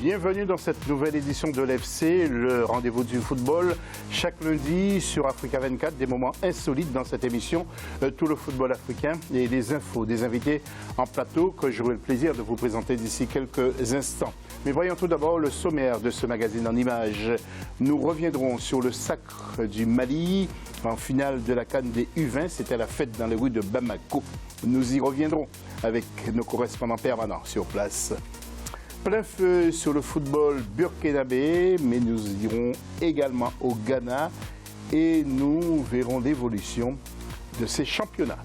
Bienvenue dans cette nouvelle édition de l'FC, le rendez-vous du football. Chaque lundi sur Africa 24, des moments insolites dans cette émission, tout le football africain et des infos, des invités en plateau que j'aurai le plaisir de vous présenter d'ici quelques instants. Mais voyons tout d'abord le sommaire de ce magazine en images. Nous reviendrons sur le sacre du Mali en finale de la CAN des U20. C'était la fête dans les rues de Bamako. Nous y reviendrons avec nos correspondants permanents sur place. Plein feu sur le football burkinabé, mais nous irons également au Ghana et nous verrons l'évolution de ces championnats.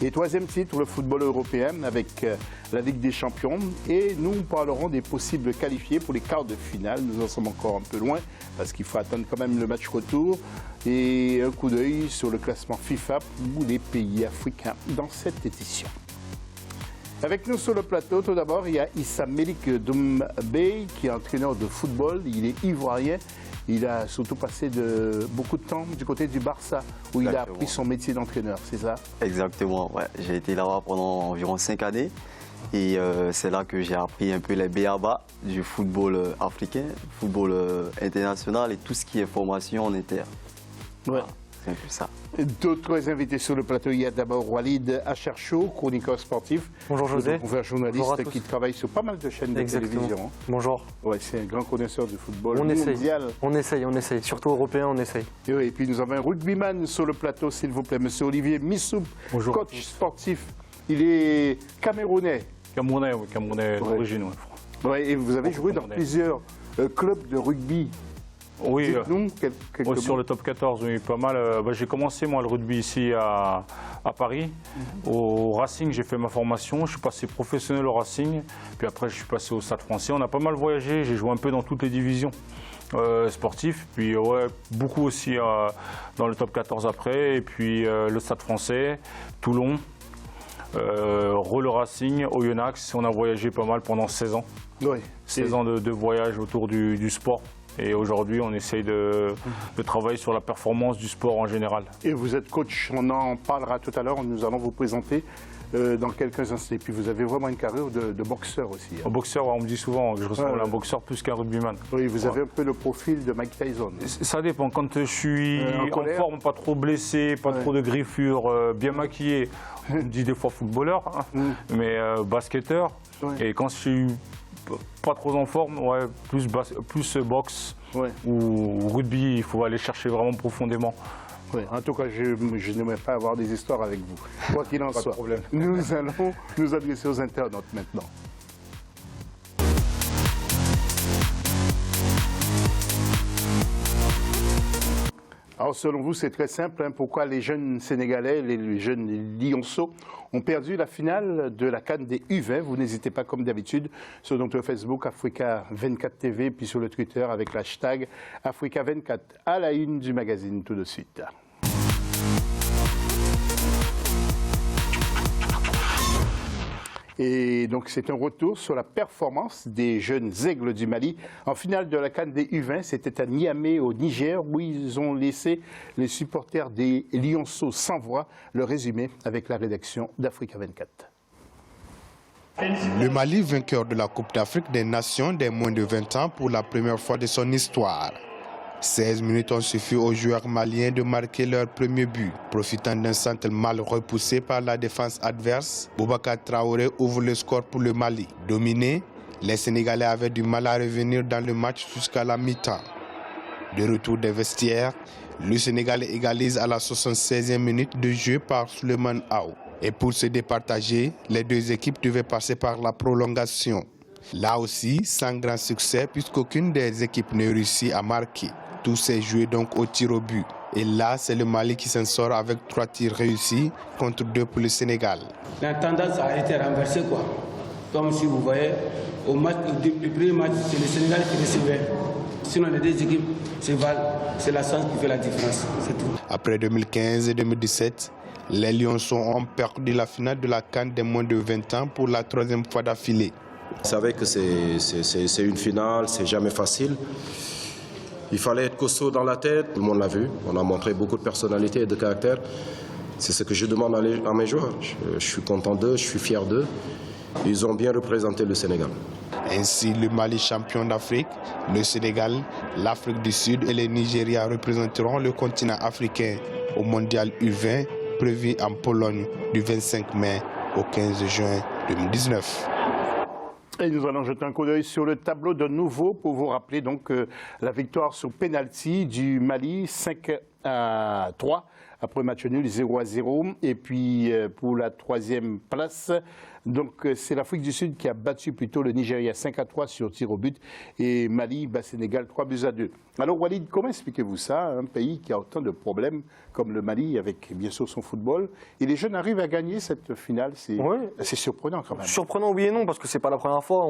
Et troisième titre, le football européen avec la Ligue des Champions. Et nous parlerons des possibles qualifiés pour les quarts de finale. Nous en sommes encore un peu loin parce qu'il faut attendre quand même le match retour. Et un coup d'œil sur le classement FIFA pour les pays africains dans cette édition. Avec nous sur le plateau, tout d'abord, il y a Issa Melik Doumbé qui est entraîneur de football. Il est ivoirien. Il a surtout passé beaucoup de temps du côté du Barça, où il a appris son métier d'entraîneur, c'est ça? Exactement, ouais. J'ai été là-bas pendant environ 5 années. Et c'est là que j'ai appris un peu les b.a.-ba du football africain, football international et tout ce qui est formation en inter. Ouais. Voilà, c'est un peu ça. D'autres invités sur le plateau, il y a d'abord Walid Acharcho, chroniqueur sportif. Bonjour José. Un journaliste qui travaille sur pas mal de chaînes de télévision. Bonjour. Ouais, c'est un grand connaisseur du football mondial. On essaye. Surtout européen, on essaye. Et puis nous avons un rugbyman sur le plateau, s'il vous plaît, monsieur Olivier Missoup, coach sportif. Il est camerounais. Camerounais d'origine. Ouais. Ouais, et vous avez joué dans plusieurs clubs de rugby. Oui, quelques sur le top 14, oui, pas mal. J'ai commencé moi le rugby ici à Paris. Au Racing, j'ai fait ma formation. Je suis passé professionnel au Racing. Puis après, je suis passé au Stade Français. On a pas mal voyagé. J'ai joué un peu dans toutes les divisions sportives. Puis beaucoup aussi dans le top 14 après. Et puis le Stade Français, Toulon, le Racing, Oyonnax. On a voyagé pas mal pendant 16 ans. Oui. 16 ans de voyage autour du sport. Et aujourd'hui, on essaye de travailler sur la performance du sport en général. Et vous êtes coach, on en parlera tout à l'heure, nous allons vous présenter dans quelques instants. Et puis vous avez vraiment une carrière de boxeur aussi. Hein. Boxeur, on me dit souvent que je ressemble à un boxeur plus qu'un rugbyman. Oui, vous avez un peu le profil de Mike Tyson. Ça dépend, quand je suis en forme, pas trop blessé, pas trop de griffures, bien maquillé, on me dit des fois footballeur, hein, mais basketteur. Et quand je suis pas trop en forme, plus boxe ou rugby, il faut aller chercher vraiment profondément. Oui, en tout cas, je n'aimerais pas avoir des histoires avec vous. Quoi qu'il en soit, problème. Nous allons nous adresser aux internautes maintenant. Alors, selon vous, c'est très simple. Hein, pourquoi les jeunes Sénégalais, les jeunes lionceaux, ont perdu la finale de la CAN des U20? Vous n'hésitez pas, comme d'habitude, sur notre Facebook Africa 24 TV, puis sur le Twitter avec l'hashtag Africa 24 à la une du magazine tout de suite. Et donc c'est un retour sur la performance des jeunes aigles du Mali. En finale de la CAN des U20, c'était à Niamey au Niger où ils ont laissé les supporters des Lionceaux sans voix. Le résumé avec la rédaction d'Africa 24. Le Mali, vainqueur de la Coupe d'Afrique des Nations des moins de 20 ans pour la première fois de son histoire. 16 minutes ont suffi aux joueurs maliens de marquer leur premier but. Profitant d'un centre mal repoussé par la défense adverse, Boubacar Traoré ouvre le score pour le Mali. Dominé, les Sénégalais avaient du mal à revenir dans le match jusqu'à la mi-temps. De retour des vestiaires, le Sénégal égalise à la 76e minute de jeu par Souleymane Aou. Et pour se départager, les deux équipes devaient passer par la prolongation. Là aussi, sans grand succès, puisqu'aucune des équipes ne réussit à marquer. Tout s'est joué donc au tir au but. Et là, c'est le Mali qui s'en sort avec 3 tirs réussis contre 2 pour le Sénégal. La tendance a été renversée, quoi. Comme si vous voyez, au premier match, c'est le Sénégal qui recevait. Sinon, les deux équipes se valent. C'est la chance qui fait la différence, c'est tout. Après 2015 et 2017, les Lionceaux ont perdu la finale de la CAN des moins de 20 ans pour la 3e fois d'affilée. Vous savez que c'est une finale, c'est jamais facile. Il fallait être costaud dans la tête, tout le monde l'a vu. On a montré beaucoup de personnalité et de caractère. C'est ce que je demande à mes joueurs. Je suis content d'eux, je suis fier d'eux. Ils ont bien représenté le Sénégal. Ainsi, le Mali champion d'Afrique, le Sénégal, l'Afrique du Sud et le Nigeria représenteront le continent africain au Mondial U20 prévu en Pologne du 25 mai au 15 juin 2019. Et nous allons jeter un coup d'œil sur le tableau de nouveau pour vous rappeler donc la victoire sur penalty du Mali 5-3 après match nul 0-0. Et puis pour la troisième place, donc c'est l'Afrique du Sud qui a battu plutôt le Nigeria 5-3 sur tir au but et Mali bat Sénégal 3-2. Alors Walid, comment expliquez-vous ça, un pays qui a autant de problèmes comme le Mali avec bien sûr son football et les jeunes arrivent à gagner cette finale, c'est surprenant quand même. Surprenant oui et non parce que c'est pas la première fois,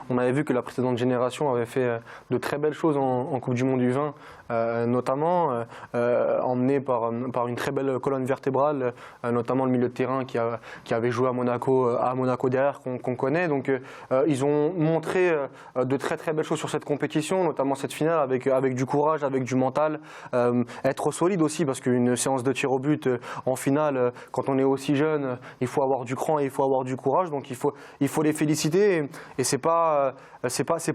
on avait vu que la précédente génération avait fait de très belles choses en Coupe du Monde U20, notamment emmenée par une très belle colonne vertébrale, notamment le milieu de terrain qui avait joué à Monaco derrière qu'on connaît, donc ils ont montré de très très belles choses sur cette compétition, notamment cette finale avec du courage, avec du mental, être solide aussi parce qu'une séance de tir au but en finale, quand on est aussi jeune, il faut avoir du cran et il faut avoir du courage, donc il faut les féliciter et c'est pas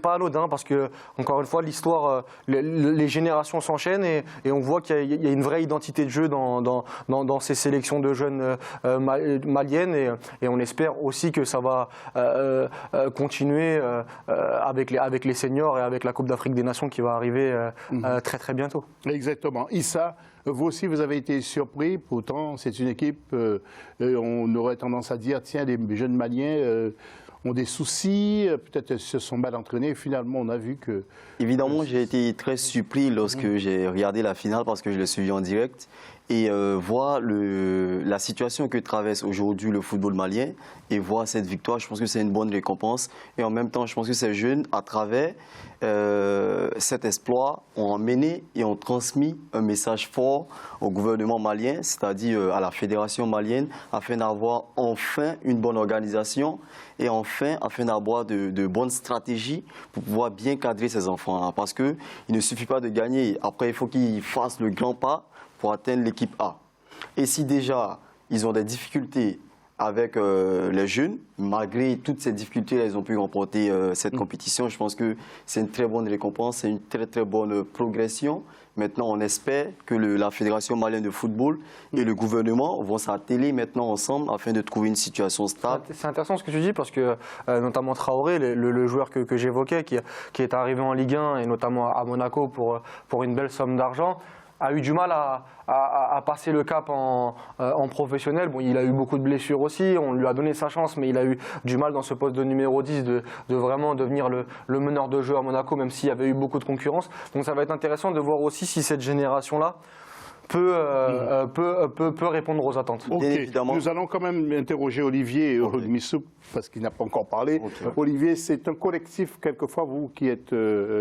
anodin parce que encore une fois l'histoire, les générations s'enchaînent et on voit qu'il y a une vraie identité de jeu dans ces sélections de jeunes maliennes et on espère aussi que ça va continuer avec les seniors et avec la Coupe d'Afrique des Nations qui va arriver très très bientôt. Exactement. Issa, vous aussi vous avez été surpris, pourtant c'est une équipe, on aurait tendance à dire tiens les jeunes Maliens ont des soucis, peut-être se sont mal entraînés, et finalement on a vu que... Évidemment j'ai été très surpris lorsque j'ai regardé la finale parce que je l'ai suivi en direct et voir la situation que traverse aujourd'hui le football malien et voir cette victoire, je pense que c'est une bonne récompense et en même temps je pense que ces jeunes à travers cet exploit ont emmené et ont transmis un message fort au gouvernement malien, c'est-à-dire à la fédération malienne afin d'avoir enfin une bonne organisation et enfin afin d'avoir de bonnes stratégies pour pouvoir bien cadrer ces enfants parce qu'il ne suffit pas de gagner, après il faut qu'ils fassent le grand pas pour atteindre l'équipe A. Et si déjà ils ont des difficultés avec les jeunes, malgré toutes ces difficultés, ils ont pu remporter cette compétition. Je pense que c'est une très bonne récompense, c'est une très très bonne progression. Maintenant, on espère que la Fédération malienne de football et le gouvernement vont s'atteler maintenant ensemble afin de trouver une situation stable. C'est intéressant ce que tu dis parce que notamment Traoré, le joueur que j'évoquais, qui est arrivé en Ligue 1 et notamment à Monaco pour une belle somme d'argent, a eu du mal à passer le cap en professionnel. Bon, il a eu beaucoup de blessures aussi, on lui a donné sa chance, mais il a eu du mal dans ce poste de numéro 10 de vraiment devenir le meneur de jeu à Monaco, même s'il y avait eu beaucoup de concurrence. Donc ça va être intéressant de voir aussi si cette génération-là peut répondre aux attentes. Okay. Nous allons quand même interroger Olivier Missou parce qu'il n'a pas encore parlé. Olivier, c'est un collectif quelquefois, vous qui êtes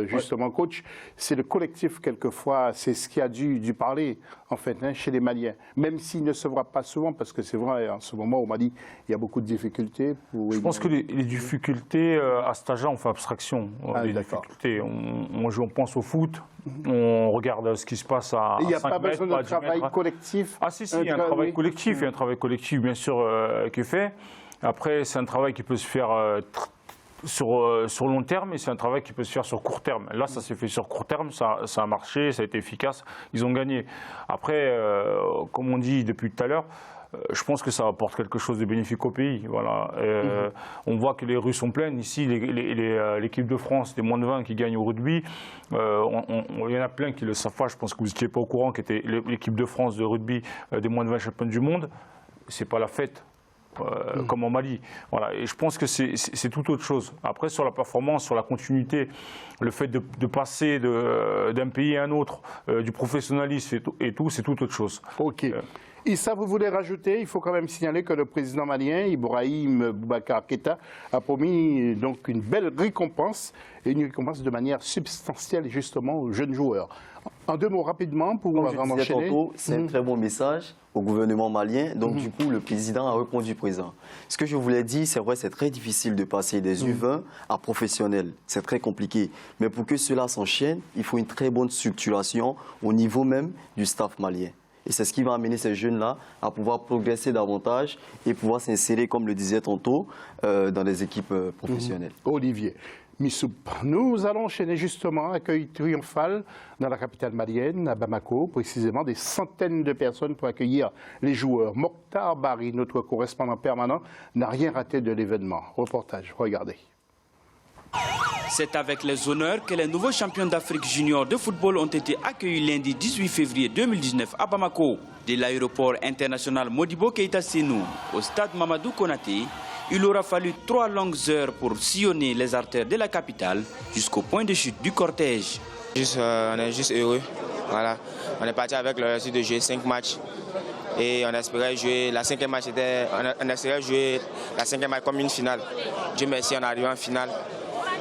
justement coach, c'est le collectif quelquefois, c'est ce qui a dû parler en fait chez les Maliens, même s'il ne se voit pas souvent parce que c'est vrai en ce moment au Mali il y a beaucoup de difficultés. Je pense que les difficultés à cet âge-là on fait abstraction. Les difficultés, on pense au foot. On regarde ce qui se passe à 5 mètres. Il n'y a pas besoin d'un travail collectif. Ah si, il y a un travail collectif, il y a un travail collectif bien sûr qui est fait. Après, c'est un travail qui peut se faire sur long terme et c'est un travail qui peut se faire sur court terme. Là, ça s'est fait sur court terme, ça a marché, ça a été efficace, ils ont gagné. Après, comme on dit depuis tout à l'heure, je pense que ça apporte quelque chose de bénéfique au pays. Voilà. On voit que les rues sont pleines. Ici, l'équipe de France des moins de 20 qui gagne au rugby, il y en a plein qui le savent pas. Je pense que vous n'étiez pas au courant qu'était l'équipe de France de rugby des moins de 20 champions du monde. C'est pas la fête. Comme en Mali. Voilà. Et je pense que c'est tout autre chose. Après, sur la performance, sur la continuité, le fait de passer d'un pays à un autre, du professionnalisme et tout, c'est tout autre chose. Ok. Issa, vous voulez rajouter, il faut quand même signaler que le président malien, Ibrahim Boubacar Keïta, a promis donc une belle récompense, et une récompense de manière substantielle justement aux jeunes joueurs. En deux mots rapidement pour enchaîner. C'est un très bon message au gouvernement malien, donc du coup le président a répondu présent. Ce que je voulais dire, c'est vrai, c'est très difficile de passer des U20 à professionnels, c'est très compliqué. Mais pour que cela s'enchaîne, il faut une très bonne structuration au niveau même du staff malien. Et c'est ce qui va amener ces jeunes-là à pouvoir progresser davantage et pouvoir s'insérer, comme le disait tantôt, dans des équipes professionnelles. Olivier Missoup, nous allons enchaîner justement accueil triomphal dans la capitale malienne, à Bamako, précisément des centaines de personnes pour accueillir les joueurs. Mokhtar Bari, notre correspondant permanent, n'a rien raté de l'événement. Reportage, regardez. C'est avec les honneurs que les nouveaux champions d'Afrique junior de football ont été accueillis lundi 18 février 2019 à Bamako. De l'aéroport international Modibo Keïta Sénou au stade Mamadou Konaté, il aura fallu 3 longues heures pour sillonner les artères de la capitale jusqu'au point de chute du cortège. On est juste heureux. Voilà. On est parti avec le résultat de jouer 5 matchs. Et on espérait jouer la 5e match, on espérait jouer la 5e match comme une finale. Dieu merci, on est arrivé en finale.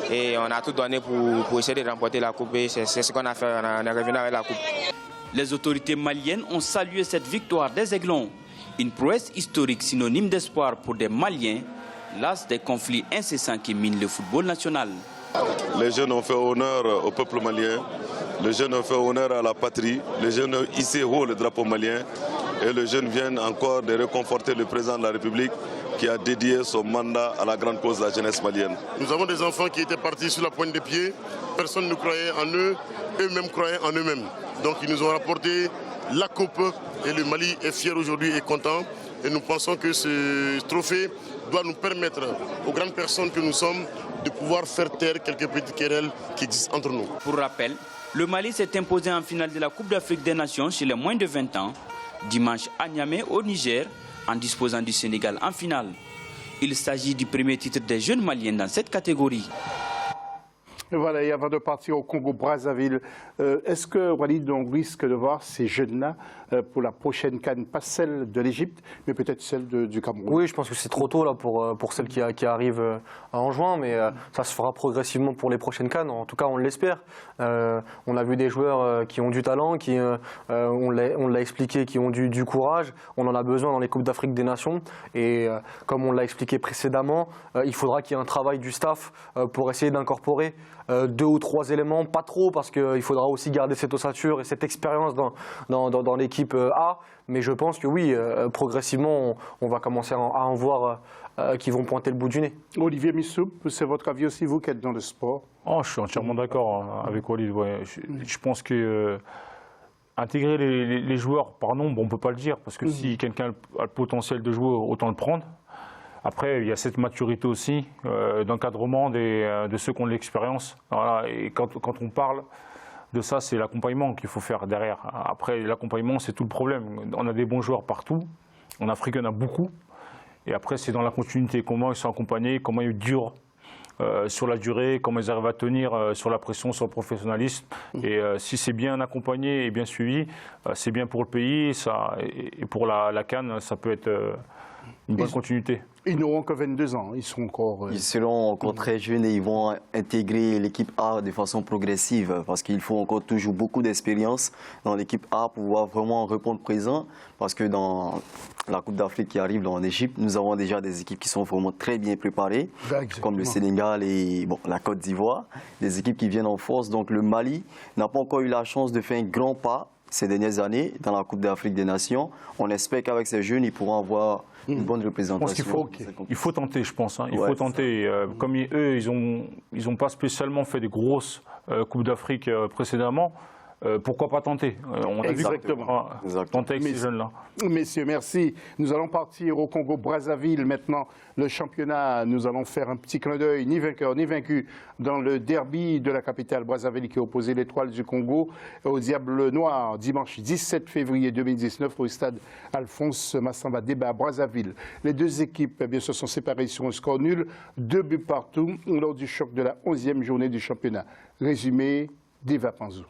Et on a tout donné pour essayer de remporter la coupe. Et c'est ce qu'on a fait, on est revenu avec la coupe. Les autorités maliennes ont salué cette victoire des Aiglons. Une prouesse historique synonyme d'espoir pour des Maliens, las des conflits incessants qui minent le football national. Les jeunes ont fait honneur au peuple malien, les jeunes ont fait honneur à la patrie, les jeunes ont hissé haut le drapeau malien et les jeunes viennent encore de réconforter le président de la République qui a dédié son mandat à la grande cause de la jeunesse malienne. Nous avons des enfants qui étaient partis sur la pointe des pieds, personne ne croyait en eux, eux-mêmes croyaient en eux-mêmes. Donc ils nous ont rapporté la coupe et le Mali est fier aujourd'hui et content. Et nous pensons que ce trophée doit nous permettre, aux grandes personnes que nous sommes, de pouvoir faire taire quelques petites querelles qui existent entre nous. Pour rappel, le Mali s'est imposé en finale de la Coupe d'Afrique des Nations chez les moins de 20 ans, dimanche à Niamey au Niger, en disposant du Sénégal en finale. Il s'agit du premier titre des jeunes Maliens dans cette catégorie. Et voilà, et avant de partir au Congo-Brazzaville, est-ce que, Walid, on risque de voir ces jeunes-là pour la prochaine CAN, pas celle de l'Égypte, mais peut-être celle du Cameroun? Oui, je pense que c'est trop tôt là, pour celle qui arrive en juin, mais ça se fera progressivement pour les prochaines CAN. En tout cas, on l'espère. On a vu des joueurs qui ont du talent, on l'a expliqué, qui ont du courage. On en a besoin dans les Coupes d'Afrique des Nations. Et comme on l'a expliqué précédemment, il faudra qu'il y ait un travail du staff pour essayer d'incorporer 2 ou 3 éléments, pas trop, parce qu'il faudra aussi garder cette ossature et cette expérience dans l'équipe A. Mais je pense que oui, progressivement, on va commencer à en voir qui vont pointer le bout du nez. Olivier Missoup, c'est votre avis aussi, vous qui êtes dans le sport? Oh, je suis entièrement d'accord avec Walid. Ouais. Je pense que intégrer les joueurs par nombre, on ne peut pas le dire, parce que si quelqu'un a le potentiel de jouer, autant le prendre. Après, il y a cette maturité aussi d'encadrement de ceux qui ont de l'expérience. Voilà. Et quand on parle de ça, c'est l'accompagnement qu'il faut faire derrière. Après, l'accompagnement, c'est tout le problème. On a des bons joueurs partout. En Afrique, il y en a beaucoup. Et après, c'est dans la continuité. Comment ils sont accompagnés, comment ils durent sur la durée, comment ils arrivent à tenir sur la pression, sur le professionnalisme. Et si c'est bien accompagné et bien suivi, c'est bien pour le pays. Et pour la CAN, ça peut être une bonne continuité. Ils n'auront que 22 ans, ils sont encore... Ils seront encore très jeunes et ils vont intégrer l'équipe A de façon progressive parce qu'il faut encore toujours beaucoup d'expérience dans l'équipe A pour pouvoir vraiment répondre présent parce que dans la Coupe d'Afrique qui arrive en Égypte, nous avons déjà des équipes qui sont vraiment très bien préparées, comme le Sénégal et la Côte d'Ivoire, des équipes qui viennent en force. Donc le Mali n'a pas encore eu la chance de faire un grand pas ces dernières années dans la Coupe d'Afrique des Nations. On espère qu'avec ces jeunes, ils pourront avoir une bonne représentation. Je pense il faut tenter, je pense. Il faut tenter. Comme eux, ils ont pas spécialement fait des grosses Coupes d'Afrique précédemment. Pourquoi pas tenter? On a Exactement. Tenter avec ces jeunes-là. Messieurs, merci. Nous allons partir au Congo-Brazzaville maintenant. Le championnat, nous allons faire un petit clin d'œil, ni vainqueur ni vaincu, dans le derby de la capitale Brazzaville qui opposait l'Étoile du Congo au Diable Noir, dimanche 17 février 2019 au stade Alphonse Massamba Déba à Brazzaville. Les deux équipes bien sûr, sont séparées sur un score nul, 2 buts partout lors du choc de la 11e journée du championnat. Résumé d'Eva Panzou.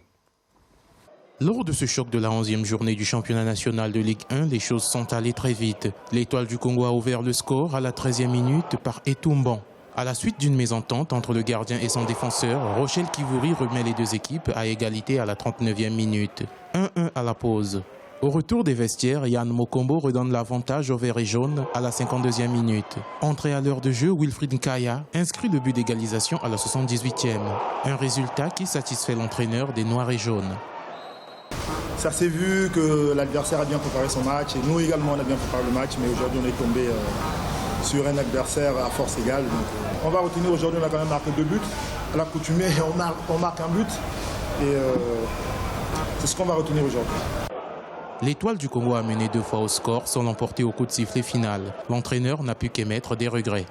Lors de ce choc de la 11e journée du championnat national de Ligue 1, les choses sont allées très vite. L'Étoile du Congo a ouvert le score à la 13e minute par Etumban. À la suite d'une mésentente entre le gardien et son défenseur, Rochelle Kivouri remet les deux équipes à égalité à la 39e minute. 1-1 à la pause. Au retour des vestiaires, Yann Mokombo redonne l'avantage aux Verts et Jaunes à la 52e minute. Entré à l'heure de jeu, Wilfried Nkaya inscrit le but d'égalisation à la 78e. Un résultat qui satisfait l'entraîneur des Noirs et Jaunes. Ça s'est vu que l'adversaire a bien préparé son match et nous également on a bien préparé le match, mais aujourd'hui on est tombé sur un adversaire à force égale. Donc, on va retenir aujourd'hui, on a quand même marqué 2 buts. À l'accoutumée, on marque un but et c'est ce qu'on va retenir aujourd'hui. L'Étoile du Congo a mené 2 fois au score sans l'emporter au coup de sifflet final. L'entraîneur n'a pu qu'émettre des regrets.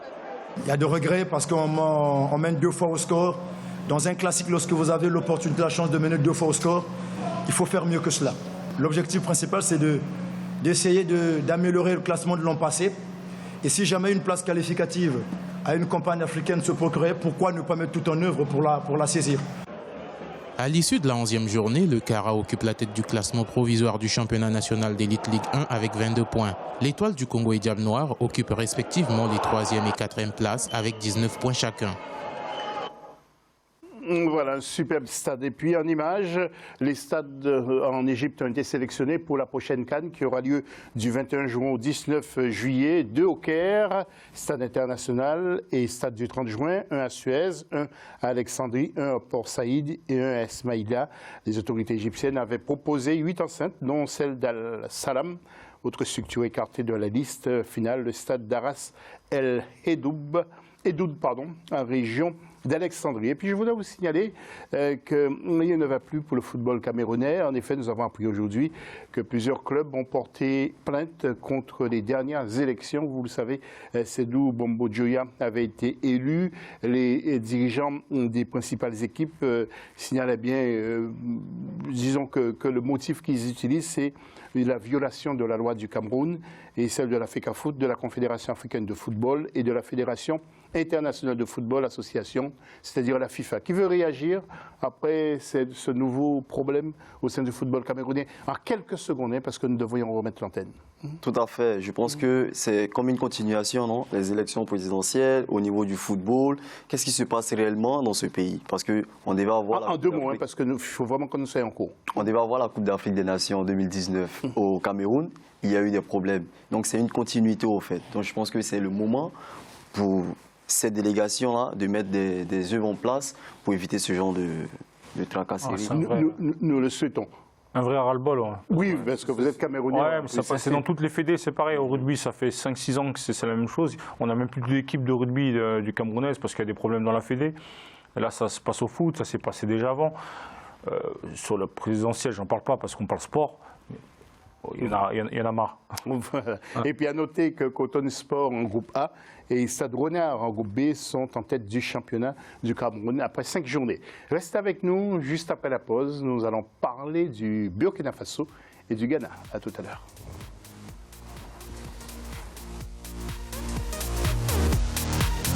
Il y a des regrets parce qu'on mène 2 fois au score. Dans un classique, lorsque vous avez l'opportunité, la chance de mener 2 fois au score, il faut faire mieux que cela. L'objectif principal, c'est d'essayer d'améliorer le classement de l'an passé. Et si jamais une place qualificative à une campagne africaine se procurait, pourquoi ne pas mettre tout en œuvre pour la saisir? À l'issue de la 11e journée, le Kara occupe la tête du classement provisoire du championnat national d'élite Ligue 1 avec 22 points. L'Étoile du Congo et Diable Noir occupent respectivement les 3e et 4e places avec 19 points chacun. Voilà, un superbe stade. Et puis en image, les stades en Égypte ont été sélectionnés pour la prochaine CAN qui aura lieu du 21 juin au 19 juillet. 2 au Caire, stade international, et stade du 30 juin, 1 à Suez, 1 à Alexandrie, 1 à Port Saïd et 1 à Esmaïla. Les autorités égyptiennes avaient proposé 8 enceintes, dont celle d'Al-Salam. Autre structure écartée de la liste finale, le stade d'Aras El Edoud, en région d'Alexandrie. Et puis je voudrais vous signaler que rien ne va plus pour le football camerounais. En effet, nous avons appris aujourd'hui que plusieurs clubs ont porté plainte contre les dernières élections. Vous le savez, Sédou Bombo Dioya avait été élu. Les dirigeants des principales équipes signalaient bien, disons que le motif qu'ils utilisent, c'est la violation de la loi du Cameroun et celle de la FECAFOOT, de la Confédération africaine de football et de la Fédération internationale de football association, c'est-à-dire la FIFA, qui veut réagir après ce nouveau problème au sein du football camerounais en quelques secondes, parce que nous devrions remettre l'antenne. Tout à fait. Je pense que c'est comme une continuation, non? Les élections présidentielles, au niveau du football. Qu'est-ce qui se passe réellement dans ce pays? Parce qu'on devait avoir... En 2 mots, parce qu'il faut vraiment qu'on nous soit en cours. On devait avoir la Coupe d'Afrique des Nations en 2019 au Cameroun. Il y a eu des problèmes. Donc c'est une continuité au fait. Donc je pense que c'est le moment pour cette délégation-là de mettre des œuvres en place pour éviter ce genre de tracasseries. Nous le souhaitons. Un vrai ras-le-bol. Ouais. Oui, parce que vous êtes Camerounais. Ouais, mais c'est dans toutes les fédés, c'est pareil. Au rugby, ça fait 5-6 ans que c'est la même chose. On n'a même plus d'équipe de rugby du Camerounaise parce qu'il y a des problèmes dans la fédé. Et là, ça se passe au foot, ça s'est passé déjà avant. Sur le présidentiel, j'en parle pas parce qu'on parle sport. Il y en a marre. Voilà. Et puis à noter que Coton Sport en groupe A et Stade Renard en groupe B sont en tête du championnat du Cameroun après 5 journées. Restez avec nous, juste après la pause, nous allons parler du Burkina Faso et du Ghana. À tout à l'heure.